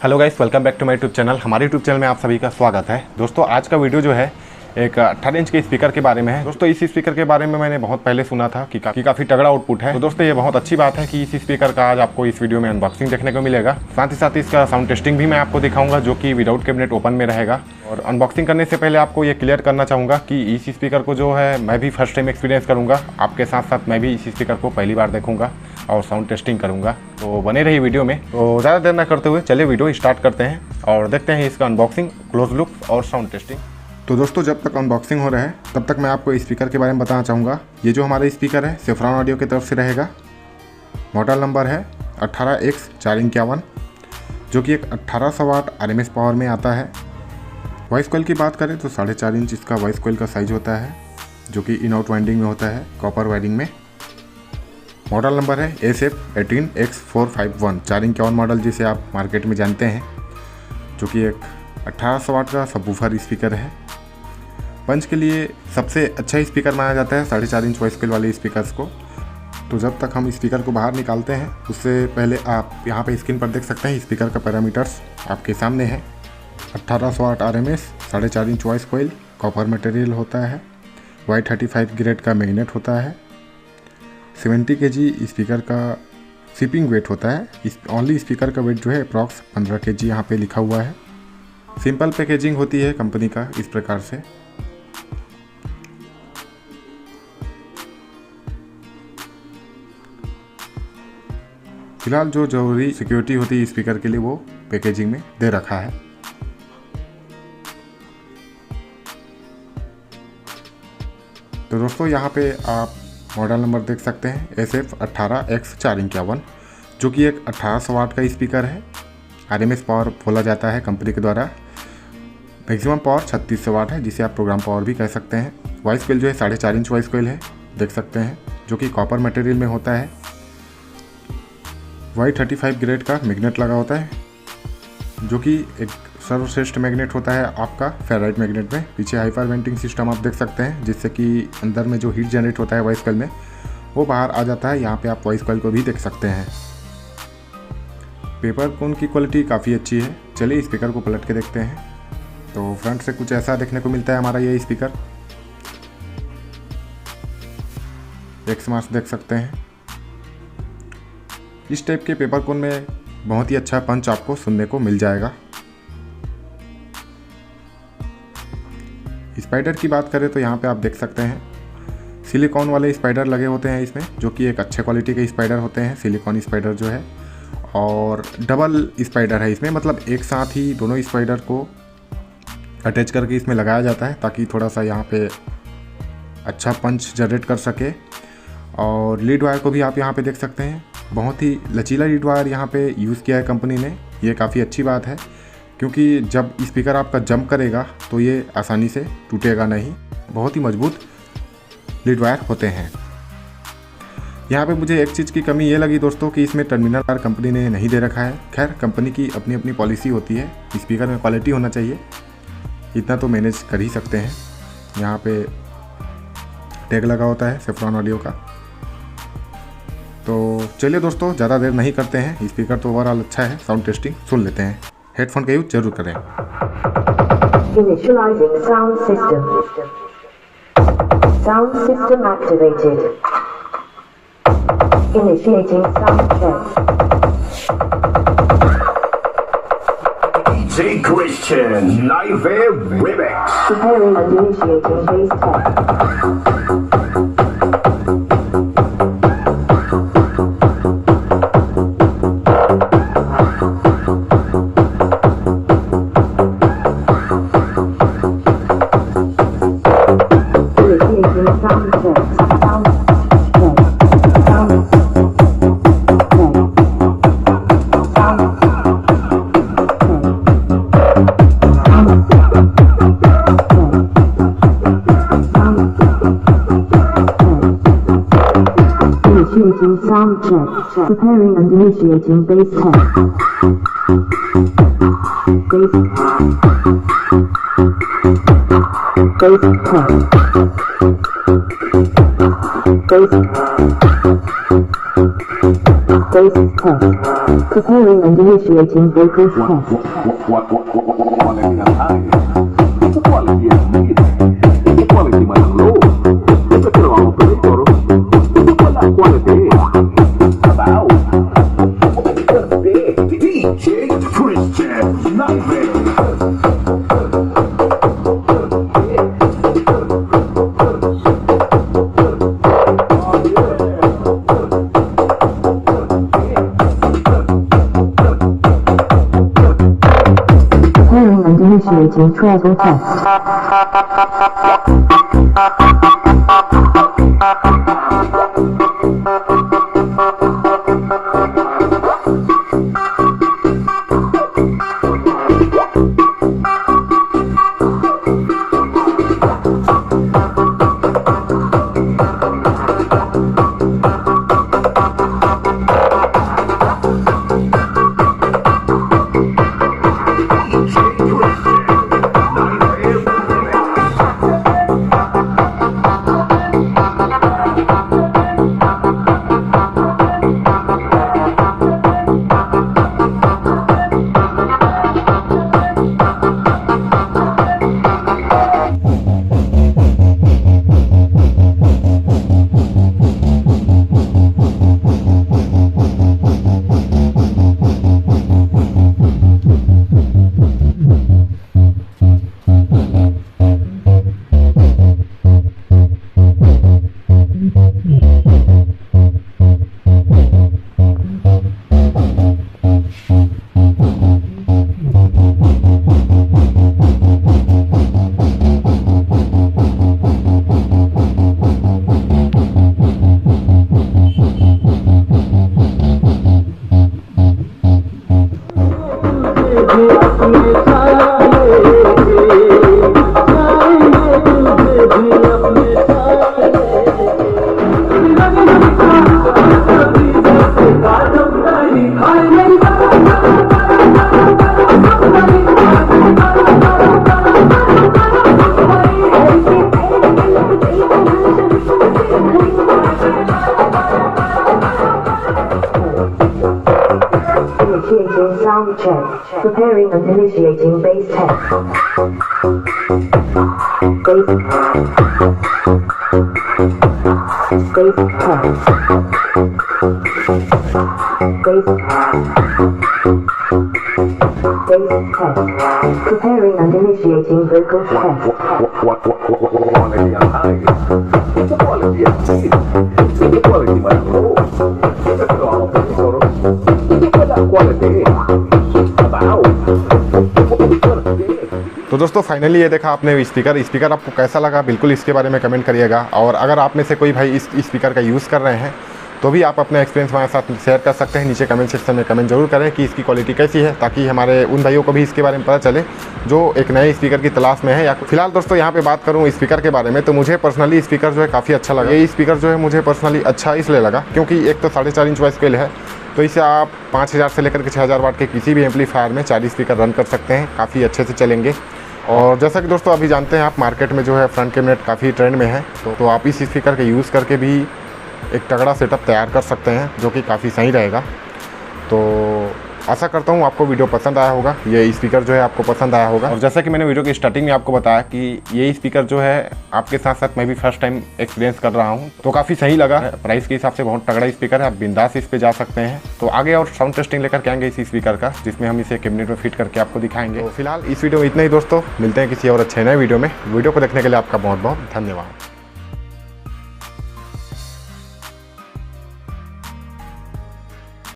Hello guys, welcome back to my YouTube channel. हमारे YouTube channel में आप सभी का स्वागत है। दोस्तों, आज का वीडियो जो है एक 18 इंच के स्पीकर के बारे में है। दोस्तों, इस स्पीकर के बारे में मैंने बहुत पहले सुना था कि काफ़ी तगड़ा आउटपुट है। तो दोस्तों, ये बहुत अच्छी बात है कि इस स्पीकर का आज आपको इस वीडियो में अनबॉक्सिंग देखने को मिलेगा। साथ ही साथ इसका साउंड टेस्टिंग भी मैं आपको दिखाऊंगा, जो कि विदाउट कैबिनेट ओपन में रहेगा। और अनबॉक्सिंग करने से पहले आपको ये क्लियर करना चाहूँगा कि इस स्पीकर को जो है मैं भी फर्स्ट टाइम एक्सपीरियंस करूँगा। आपके साथ साथ मैं भी इस स्पीकर को पहली बार देखूँगा और साउंड टेस्टिंग करूँगा। तो बने रहिए वीडियो में। तो ज़्यादा देर ना करते हुए चलिए वीडियो स्टार्ट करते हैं और देखते हैं इसका अनबॉक्सिंग, क्लोज लुक और साउंड टेस्टिंग। तो दोस्तों, जब तक अनबॉक्सिंग हो रहा है तब तक मैं आपको स्पीकर के बारे में बताना चाहूँगा। ये जो हमारा स्पीकर है सेफ्रॉन ऑडियो की तरफ से रहेगा। मॉडल नंबर है 18X451, जो कि एक 1800 वाट RMS पावर में आता है। वॉइस कॉइल की बात करें तो 4.5 इंच इसका वॉइस कॉइल का साइज होता है, जो कि इन आउट वाइंडिंग में होता है, कॉपर वायरिंग में। मॉडल नंबर है SF18X451, 451 मॉडल जिसे आप मार्केट में जानते हैं, जो कि एक 1800 वाट का सबवूफर स्पीकर है। पंच के लिए सबसे अच्छा स्पीकर माना जाता है 4.5 इंच वॉइस कॉइल वाले स्पीकर्स को। तो जब तक हम स्पीकर को बाहर निकालते हैं उससे पहले आप यहाँ पे स्क्रीन पर देख सकते हैं स्पीकर का पैरामीटर्स आपके सामने है। 1800 वाट RMS, 4.5 inch voice coil, copper material होता है, Y35 ग्रेड का मैग्नेट होता है, 70 kg स्पीकर का शिपिंग वेट होता है। इस ओनली स्पीकर का वेट जो है अप्रॉक्स 15 kg यहाँ पे लिखा हुआ है। सिंपल पैकेजिंग होती है कंपनी का इस प्रकार से। फिलहाल जो जरूरी सिक्योरिटी होती है स्पीकर के लिए वो पैकेजिंग में दे रखा है। तो दोस्तों, यहाँ पे आप मॉडल नंबर देख सकते हैं SF18X451, जो कि एक 1800 वाट का स्पीकर है। RMS पावर बोला जाता है कंपनी के द्वारा। मैक्सिमम पावर 3600 वाट है, जिसे आप प्रोग्राम पावर भी कह सकते हैं। वॉइस कॉइल जो है 4.5 इंच वॉइस कॉइल है, देख सकते हैं, जो कि कॉपर मटेरियल में होता है। Y35 ग्रेड का मैग्नेट लगा होता है, जो कि एक सर्वश्रेष्ठ मैग्नेट होता है आपका फेराइट मैग्नेट में। पीछे हाइपर वेंटिंग सिस्टम आप देख सकते हैं, जिससे कि अंदर में जो हीट जनरेट होता है वॉइस कॉइल में वो बाहर आ जाता है। यहाँ पे आप वॉइस कॉइल को भी देख सकते हैं। पेपर कोन की क्वालिटी काफ़ी अच्छी है। चलिए स्पीकर को पलट के देखते हैं। तो फ्रंट से कुछ ऐसा देखने को मिलता है हमारा ये स्पीकर। एक्स मार्क्स देख सकते हैं। इस टाइप के पेपर कोन में बहुत ही अच्छा पंच आपको सुनने को मिल जाएगा। स्पाइडर की बात करें तो यहाँ पे आप देख सकते हैं सिलिकॉन वाले स्पाइडर लगे होते हैं इसमें, जो कि एक अच्छे क्वालिटी के स्पाइडर होते हैं, सिलिकॉन स्पाइडर जो है। और डबल स्पाइडर है इसमें, मतलब एक साथ ही दोनों स्पाइडर को अटैच करके इसमें लगाया जाता है, ताकि थोड़ा सा यहाँ पे अच्छा पंच जनरेट कर सके। और लीड वायर को भी आप यहाँ पे देख सकते हैं, बहुत ही लचीला लीड वायर यहाँ पे यूज़ किया है कंपनी ने। ये काफ़ी अच्छी बात है, क्योंकि जब स्पीकर आपका जंप करेगा तो ये आसानी से टूटेगा नहीं। बहुत ही मजबूत लीड वायर होते हैं। यहाँ पे मुझे एक चीज़ की कमी ये लगी दोस्तों कि इसमें टर्मिनल वायर कंपनी ने नहीं दे रखा है। खैर, कंपनी की अपनी अपनी पॉलिसी होती है, स्पीकर में क्वालिटी होना चाहिए, इतना तो मैनेज कर ही सकते हैं। यहाँ पे टैग लगा होता है सेफ्रॉन ऑडियो का। तो चलिए दोस्तों, ज़्यादा देर नहीं करते हैं। स्पीकर तो ओवरऑल अच्छा है, साउंड टेस्टिंग सुन लेते हैं। हेडफोन का यूज जरूर करें। Initializing sound system. Sound system activated. Initiating sound check. DJ Christian Live Remix. Preparing and initiating bass test. Initiating sound check. Preparing and initiating bass test. Bass test. Bass Bass test. Preparing and initiating vocals test. Quality yang high. Quality yang mid. Quality yang low. Pero ang operator, wala quality. Abaw. DJ Christian Naive. Preparing and initiating treble test. Initiating sound check. Preparing and initiating bass test. Bass test. Bass test. Preparing and initiating vocal test. Quality yang high. Quality yang mid. Quality yang low. Pero ang operator, wala quality. Abaw. तो दोस्तों finally ये देखा आपने speaker आपको कैसा लगा बिल्कुल इसके बारे में कमेंट करिएगा। और अगर आप में से कोई भाई इस स्पीकर का यूज़ कर रहे हैं तो भी आप अपना एक्सपीरियंस हमारे साथ शेयर कर सकते हैं। नीचे कमेंट सेक्शन में कमेंट जरूर करें कि इसकी क्वालिटी कैसी है, ताकि हमारे उन भाइयों को भी इसके बारे में पता चले जो एक नए स्पीकर की तलाश में है। या फिलहाल दोस्तों यहाँ पे बात करूँ स्पीकर के बारे में, तो मुझे पर्सनली स्पीकर जो है काफ़ी अच्छा लगा। ये स्पीकर जो है मुझे पर्सनली अच्छा इसलिए लगा क्योंकि एक तो 4.5 इंच का स्केल है, तो इसे आप 5000 से लेकर के 6000 वाट के किसी भी एम्पलीफायर में 4 स्पीकर रन कर सकते हैं, काफ़ी अच्छे से चलेंगे। और जैसा कि दोस्तों अभी जानते हैं आप मार्केट में जो है फ्रंट कैबिनेट काफ़ी ट्रेंड में है, तो आप इस स्पीकर के यूज़ करके भी एक तगड़ा सेटअप तैयार कर सकते हैं जो कि काफ़ी सही रहेगा। तो आशा करता हूँ आपको वीडियो पसंद आया होगा, ये स्पीकर जो है आपको पसंद आया होगा। और जैसा कि मैंने वीडियो की स्टार्टिंग में आपको बताया कि ये स्पीकर जो है आपके साथ साथ मैं भी फर्स्ट टाइम एक्सपीरियंस कर रहा हूँ, तो काफ़ी सही लगा। प्राइस के हिसाब से बहुत तगड़ा स्पीकर है, आप बिंदास इस पे जा सकते हैं। तो आगे और साउंड टेस्टिंग लेकर के आएंगे इस स्पीकर का, जिसमें हम इसे कैबिनेट में फिट करके आपको दिखाएंगे। तो फिलहाल इस वीडियो में इतना ही दोस्तों, मिलते हैं किसी और अच्छे नए वीडियो में। वीडियो को देखने के लिए आपका बहुत बहुत धन्यवाद।